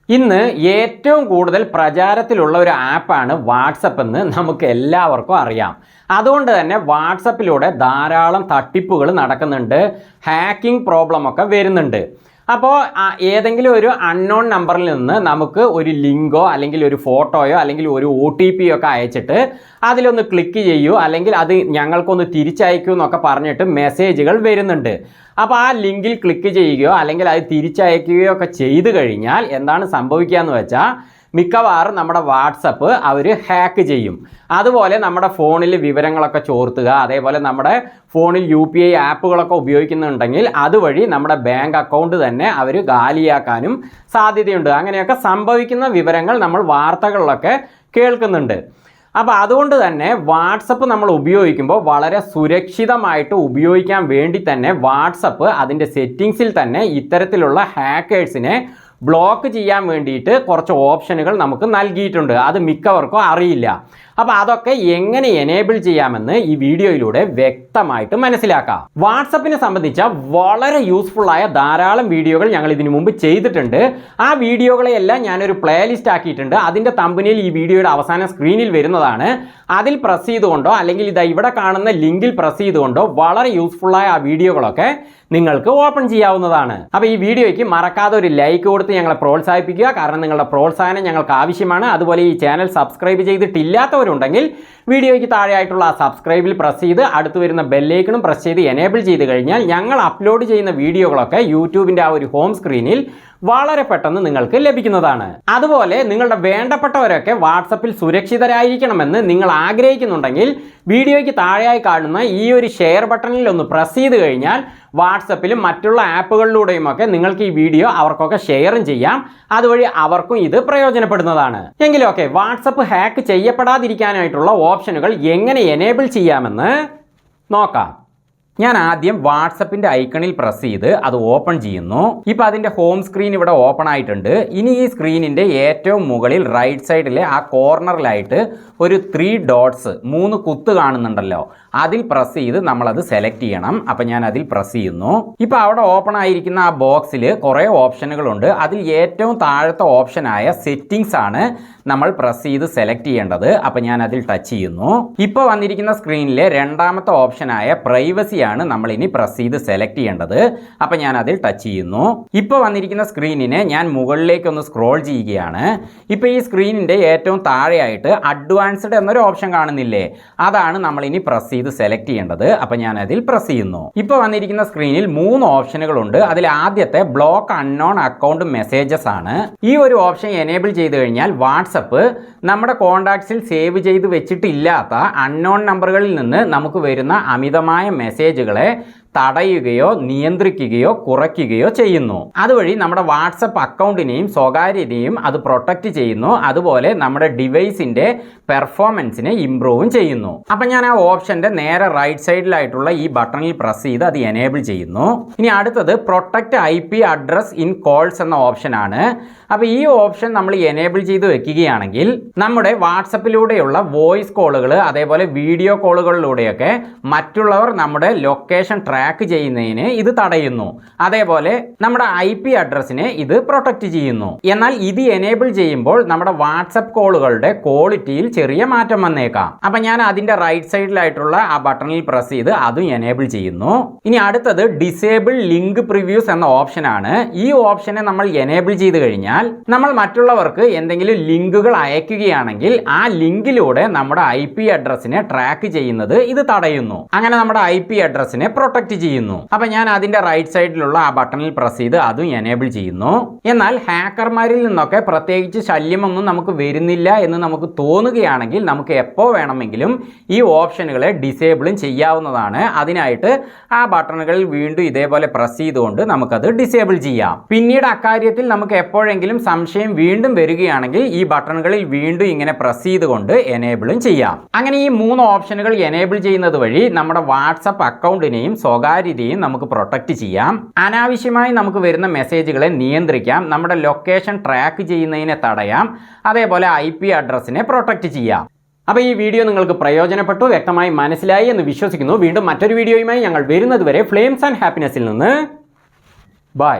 ഇന്ന് ഏറ്റവും കൂടുതൽ പ്രചാരത്തിലുള്ള ഒരു ആപ്പാണ് വാട്സപ്പ് എന്ന് നമുക്ക് എല്ലാവർക്കും അറിയാം. അതുകൊണ്ട് തന്നെ വാട്സപ്പിലൂടെ ധാരാളം തട്ടിപ്പുകൾ നടക്കുന്നുണ്ട്, ഹാക്കിംഗ് പ്രോബ്ലം ഒക്കെ വരുന്നുണ്ട്. അപ്പോൾ ഏതെങ്കിലും ഒരു അൺനോൺ നമ്പറിൽ നിന്ന് നമുക്ക് ഒരു ലിങ്കോ അല്ലെങ്കിൽ ഒരു ഫോട്ടോയോ അല്ലെങ്കിൽ ഒരു OTP ഒക്കെ അയച്ചിട്ട് അതിലൊന്ന് ക്ലിക്ക് ചെയ്യൂ അല്ലെങ്കിൽ അത് ഞങ്ങൾക്കൊന്ന് തിരിച്ചയക്കൂ എന്നൊക്കെ പറഞ്ഞിട്ട് മെസ്സേജുകൾ വരുന്നുണ്ട്. അപ്പോൾ ആ ലിങ്കിൽ ക്ലിക്ക് ചെയ്യുകയോ അല്ലെങ്കിൽ അത് തിരിച്ചയക്കുകയോ ഒക്കെ ചെയ്തു കഴിഞ്ഞാൽ എന്താണ് സംഭവിക്കുക എന്ന് വെച്ചാൽ മിക്കവാറും നമ്മുടെ വാട്സപ്പ് അവർ ഹാക്ക് ചെയ്യും. അതുപോലെ നമ്മുടെ ഫോണിൽ വിവരങ്ങളൊക്കെ ചോർത്തുക, അതേപോലെ നമ്മുടെ ഫോണിൽ UPI ആപ്പുകളൊക്കെ ഉപയോഗിക്കുന്നുണ്ടെങ്കിൽ അതുവഴി നമ്മുടെ ബാങ്ക് അക്കൗണ്ട് തന്നെ അവർ കാലിയാക്കാനും സാധ്യതയുണ്ട്. അങ്ങനെയൊക്കെ സംഭവിക്കുന്ന വിവരങ്ങൾ നമ്മൾ വാർത്തകളിലൊക്കെ കേൾക്കുന്നുണ്ട്. അപ്പോൾ അതുകൊണ്ട് തന്നെ വാട്സപ്പ് നമ്മൾ ഉപയോഗിക്കുമ്പോൾ വളരെ സുരക്ഷിതമായിട്ട് ഉപയോഗിക്കാൻ വേണ്ടി തന്നെ വാട്സപ്പ് അതിൻ്റെ സെറ്റിങ്സിൽ തന്നെ ഇത്തരത്തിലുള്ള ഹാക്കേഴ്സിനെ ബ്ലോക്ക് ചെയ്യാൻ വേണ്ടിയിട്ട് കുറച്ച് ഓപ്ഷനുകൾ നമുക്ക് നൽകിയിട്ടുണ്ട്. അത് മിക്കവർക്കും അറിയില്ല. അപ്പോൾ അതൊക്കെ എങ്ങനെ എനേബിൾ ചെയ്യാമെന്ന് ഈ വീഡിയോയിലൂടെ വ്യക്തമായിട്ട് മനസ്സിലാക്കാം. വാട്സപ്പിനെ സംബന്ധിച്ച വളരെ യൂസ്ഫുള്ളായ ധാരാളം വീഡിയോകൾ ഞങ്ങൾ ഇതിനു മുമ്പ് ചെയ്തിട്ടുണ്ട്. ആ വീഡിയോകളെയെല്ലാം ഞാനൊരു പ്ലേലിസ്റ്റ് ആക്കിയിട്ടുണ്ട്. അതിൻ്റെ തമ്പനിയിൽ ഈ വീഡിയോയുടെ അവസാന സ്ക്രീനിൽ വരുന്നതാണ്. അതിൽ പ്രസ് ചെയ്തുകൊണ്ടോ അല്ലെങ്കിൽ ഇതാ ഇവിടെ കാണുന്ന ലിങ്കിൽ പ്രസ് ചെയ്തുകൊണ്ടോ വളരെ യൂസ്ഫുള്ളായ ആ വീഡിയോകളൊക്കെ നിങ്ങൾക്ക് ഓപ്പൺ ചെയ്യാവുന്നതാണ്. അപ്പോൾ ഈ വീഡിയോയ്ക്ക് മറക്കാതെ ഒരു ലൈക്ക് കൊടുത്ത് ഞങ്ങളെ പ്രോത്സാഹിപ്പിക്കുക. കാരണം നിങ്ങളുടെ പ്രോത്സാഹനം ഞങ്ങൾക്ക് ആവശ്യമാണ്. അതുപോലെ ഈ ചാനൽ സബ്സ്ക്രൈബ് ചെയ്തിട്ടില്ലാത്തവരുണ്ടെങ്കിൽ വീഡിയോയ്ക്ക് താഴെയായിട്ടുള്ള ആ സബ്സ്ക്രൈബിൽ പ്രസ് ചെയ്ത് അടുത്ത് വരുന്ന ബെല്ലൈക്കണും പ്രസ് ചെയ്ത് എനേബിൾ ചെയ്ത് കഴിഞ്ഞാൽ ഞങ്ങൾ അപ്ലോഡ് ചെയ്യുന്ന വീഡിയോകളൊക്കെ യൂട്യൂബിൻ്റെ ആ ഒരു ഹോം സ്ക്രീനിൽ വളരെ പെട്ടെന്ന് നിങ്ങൾക്ക് ലഭിക്കുന്നതാണ്. അതുപോലെ നിങ്ങളുടെ വേണ്ടപ്പെട്ടവരൊക്കെ വാട്സപ്പിൽ സുരക്ഷിതരായിരിക്കണമെന്ന് നിങ്ങൾ ആഗ്രഹിക്കുന്നുണ്ടെങ്കിൽ വീഡിയോയ്ക്ക് താഴെയായി കാണുന്ന ഈ ഒരു ഷെയർ ബട്ടണിൽ ഒന്ന് പ്രസ് ചെയ്ത് കഴിഞ്ഞാൽ വാട്സപ്പിലും മറ്റുള്ള ആപ്പുകളിലൂടെയുമൊക്കെ നിങ്ങൾക്ക് ഈ വീഡിയോ അവർക്കൊക്കെ ഷെയറും ചെയ്യാം. അതുവഴി അവർക്കും ഇത് പ്രയോജനപ്പെടുന്നതാണ്. എങ്കിലൊക്കെ വാട്സപ്പ് ഹാക്ക് ചെയ്യപ്പെടാതിരിക്കാനായിട്ടുള്ള ഓപ്ഷനുകൾ എങ്ങനെ എനേബിൾ ചെയ്യാമെന്ന് നോക്കാം. ഞാൻ ആദ്യം വാട്സപ്പിൻ്റെ ഐക്കണിൽ പ്രസ് ചെയ്ത് അത് ഓപ്പൺ ചെയ്യുന്നു. ഇപ്പോൾ അതിൻ്റെ ഹോം സ്ക്രീൻ ഇവിടെ ഓപ്പൺ ആയിട്ടുണ്ട്. ഇനി ഈ സ്ക്രീനിൻ്റെ ഏറ്റവും മുകളിൽ റൈറ്റ് സൈഡിലെ ആ കോർണറിലായിട്ട് ഒരു 3 ഡോട്ട്സ് 3 കുത്ത് കാണുന്നുണ്ടല്ലോ, അതിൽ പ്രസ് ചെയ്ത് നമ്മളത് സെലക്ട് ചെയ്യണം. അപ്പം ഞാൻ അതിൽ പ്രസ് ചെയ്യുന്നു. ഇപ്പോൾ അവിടെ ഓപ്പൺ ആയിരിക്കുന്ന ആ ബോക്സിൽ കുറേ ഓപ്ഷനുകളുണ്ട്. അതിൽ ഏറ്റവും താഴത്തെ ഓപ്ഷനായ സെറ്റിങ്സ് ആണ് നമ്മൾ പ്രസ് ചെയ്ത് സെലക്ട് ചെയ്യേണ്ടത്. അപ്പം ഞാൻ അതിൽ ടച്ച് ചെയ്യുന്നു. ഇപ്പോൾ വന്നിരിക്കുന്ന സ്ക്രീനിലെ രണ്ടാമത്തെ ഓപ്ഷനായ പ്രൈവസി ആണ് നമ്മൾ ഇനി പ്രസ് ചെയ്ത് സെലക്ട് ചെയ്യേണ്ടത്. അപ്പം ഞാൻ അതിൽ ടച്ച് ചെയ്യുന്നു. ഇപ്പോൾ വന്നിരിക്കുന്ന സ്ക്രീനിനെ ഞാൻ മുകളിലേക്ക് ഒന്ന് സ്ക്രോൾ ചെയ്യുകയാണ്. ഇപ്പോൾ ഈ സ്ക്രീനിൻ്റെ ഏറ്റവും താഴെയായിട്ട് അഡ്വാൻസ്ഡ് എന്നൊരു ഓപ്ഷൻ കാണുന്നില്ലേ, അതാണ് നമ്മൾ ഇനി പ്രസ് ചെയ്ത് സെലക്ട് ചെയ്യേണ്ടത്. അപ്പം ഞാൻ അതിൽ പ്രസ് ചെയ്യുന്നു. ഇപ്പോൾ വന്നിരിക്കുന്ന സ്ക്രീനിൽ 3 ഓപ്ഷനുകളുണ്ട്. അതിൽ ആദ്യത്തെ ബ്ലോക്ക് അൺനോൺ അക്കൗണ്ട് മെസ്സേജസ് ആണ്. ഈ ഒരു ഓപ്ഷൻ എനേബിൾ ചെയ്ത് കഴിഞ്ഞാൽ വാട്സപ്പ് നമ്മുടെ കോൺടാക്ട്സിൽ സേവ് ചെയ്ത് വെച്ചിട്ടില്ലാത്ത അൺനോൺ നമ്പറുകളിൽ നിന്ന് നമുക്ക് വരുന്ന അമിതമായ മെസ്സേജുകളെ തടയുകയോ നിയന്ത്രിക്കുകയോ കുറയ്ക്കുകയോ ചെയ്യുന്നു. അതുവഴി നമ്മുടെ വാട്സപ്പ് അക്കൗണ്ടിനെയും സ്വകാര്യതയും അത് പ്രൊട്ടക്റ്റ് ചെയ്യുന്നു. അതുപോലെ നമ്മുടെ ഡിവൈസിൻ്റെ പെർഫോമൻസിനെ ഇംപ്രൂവും ചെയ്യുന്നു. അപ്പം ഞാൻ ആ ഓപ്ഷൻ്റെ നേരെ റൈറ്റ് സൈഡിലായിട്ടുള്ള ഈ ബട്ടണിൽ പ്രസ് ചെയ്ത് അത് എനേബിൾ ചെയ്യുന്നു. ഇനി അടുത്തത് protect IP address in calls എന്ന ഓപ്ഷനാണ്. അപ്പോൾ ഈ ഓപ്ഷൻ നമ്മൾ എനേബിൾ ചെയ്ത് വെക്കുകയാണെങ്കിൽ നമ്മുടെ വാട്സപ്പിലൂടെയുള്ള വോയിസ് കോളുകൾ അതേപോലെ വീഡിയോ കോളുകളിലൂടെയൊക്കെ മറ്റുള്ളവർ നമ്മുടെ ലൊക്കേഷൻ ട്രാക്ക് ചെയ്യുന്നതിന് ഇത് തടയുന്നു. അതേപോലെ നമ്മുടെ IP അഡ്രസ്സിനെ ഇത് പ്രൊട്ടക്റ്റ് ചെയ്യുന്നു. എന്നാൽ ഇത് എനേബിൾ ചെയ്യുമ്പോൾ നമ്മുടെ വാട്സപ്പ് കോളുകളുടെ ക്വാളിറ്റിയിൽ ചെറിയ മാറ്റം വന്നേക്കാം. അപ്പം ഞാൻ അതിൻ്റെ റൈറ്റ് സൈഡിലായിട്ടുള്ള ആ ബട്ടണിൽ പ്രസ് ചെയ്ത് അതും എനേബിൾ ചെയ്യുന്നു. ഇനി അടുത്തത് ഡിസേബിൾ ലിങ്ക് പ്രിവ്യൂസ് എന്ന ഓപ്ഷനാണ്. ഈ ഓപ്ഷനെ നമ്മൾ എനേബിൾ ചെയ്ത് കഴിഞ്ഞാൽ നമ്മൾ മറ്റുള്ളവർക്ക് എന്തെങ്കിലും ലിങ്കുകൾ അയക്കുകയാണെങ്കിൽ ആ ലിങ്കിലൂടെ നമ്മുടെ IP അഡ്രസ്സിനെ ട്രാക്ക് ചെയ്യുന്നത് ഇത് തടയുന്നു. അങ്ങനെ നമ്മുടെ IP അഡ്രസ്സിനെ പ്രൊട്ടക്റ്റ് ചെയ്യുന്നു. അപ്പം ഞാൻ അതിൻ്റെ റൈറ്റ് സൈഡിലുള്ള ആ ബട്ടണിൽ പ്രസ് ചെയ്ത് അതും എനേബിൾ ചെയ്യുന്നു. എന്നാൽ ഹാക്കർമാരിൽ നിന്നൊക്കെ പ്രത്യേകിച്ച് ശല്യമൊന്നും നമുക്ക് വരുന്നില്ല എന്ന് നമുക്ക് തോന്നുകയാണെങ്കിൽ നമുക്ക് എപ്പോൾ വേണമെങ്കിലും ഈ ഓപ്ഷനുകളെ ഡിസേബിളും ചെയ്യാവുന്നതാണ്. അതിനായിട്ട് ആ ബട്ടണുകളിൽ വീണ്ടും ഇതേപോലെ പ്രസ് ചെയ്തുകൊണ്ട് നമുക്കത് ഡിസേബിൾ ചെയ്യാം. പിന്നീട് അക്കാര്യത്തിൽ നമുക്ക് എപ്പോഴെങ്കിലും സംശയം വീണ്ടും വരികയാണെങ്കിൽ ഈ ബട്ടണുകളിൽ വീണ്ടും ഇങ്ങനെ പ്രസ് ചെയ്തുകൊണ്ട് എനേബിളും ചെയ്യാം. അങ്ങനെ ഈ 3 ഓപ്ഷനുകൾ എനേബിൾ ചെയ്യുന്നത് വഴി നമ്മുടെ വാട്സപ്പ് അക്കൗണ്ടിനെയും സ്വകാര്യതയും നമുക്ക് പ്രൊട്ടക്റ്റ് ചെയ്യാം. അനാവശ്യമായി നമുക്ക് വരുന്ന മെസ്സേജുകളെ നിയന്ത്രിക്കാം. നമ്മുടെ ലൊക്കേഷൻ ട്രാക്ക് ചെയ്യുന്നതിനെ തടയാം. അതേപോലെ IP അഡ്രസ്സിനെ പ്രൊട്ടക്റ്റ് ചെയ്യാം. അപ്പോൾ ഈ വീഡിയോ നിങ്ങൾക്ക് പ്രയോജനപ്പെട്ടു, വ്യക്തമായി മനസ്സിലായി എന്ന് വിശ്വസിക്കുന്നു. വീണ്ടും മറ്റൊരു വീഡിയോയുമായി ഞങ്ങൾ വരുന്നത് വരെ ഫ്ലെയിംസ് ആൻഡ് ഹാപ്പിനെസ്സിൽ നിന്ന് ബൈ.